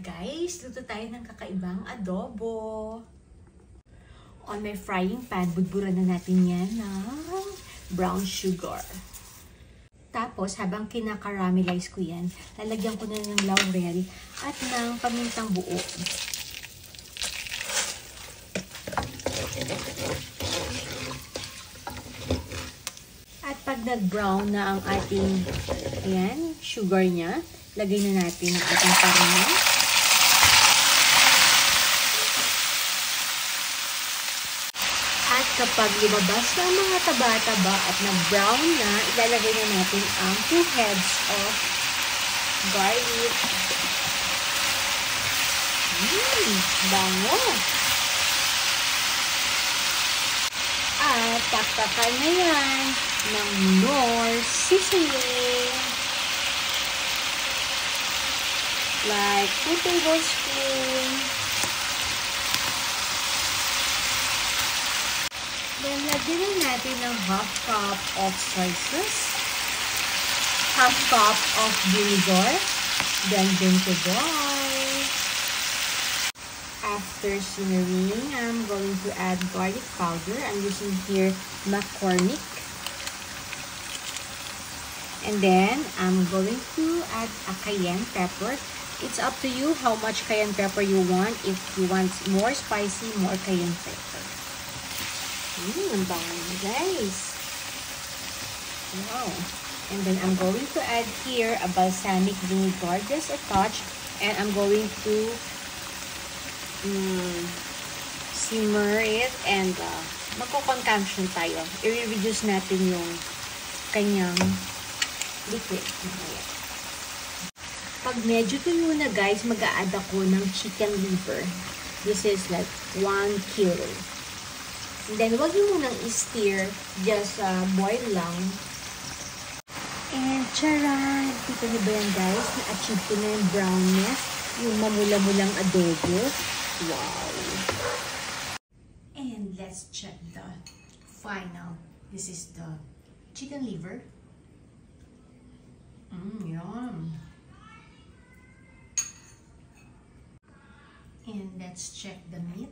guys, luto tayo ng kakaibang adobo. On my frying pan, budburan na natin yan ng brown sugar. Tapos, habang kinakaramelize ko yan, lalagyan ko na ng laurel at ng pamintang buo. At pag nag-brown na ang ating ayan, sugar niya, lagay na natin ang ating farina. At kapag lumabas na ang mga taba-taba at nag-brown na, ilalagay na natin ang 2 heads of garlic. Bango! At taktakan na yan ng Knorr seasoning. Like 2 tablespoons. Then, lagyan na natin ng half cup of soy sauce, half cup of vinegar, then dry. After simmering, I'm going to add garlic powder. I'm using here McCormick. And then, I'm going to add a cayenne pepper. It's up to you how much cayenne pepper you want. If you want more spicy, more cayenne pepper. Ang bango, guys. Wow. And then, I'm going to add here a balsamic vinegar, just a touch. And I'm going to simmer it and magko-concoction tayo. I-reduce natin yung kanyang liquid. Pag medyo tuyo na, guys, mag-a-add ako ng chicken liver. This is like 1 kilo. And then, wag nyo munang i-stir. Just boil lang. And charan! Kita nyo ba yan, guys? Na-achieve ko na yung brownness. Yung mamula-mulang adobo. Wow! And let's check the final. This is the chicken liver. Yum! And let's check the meat.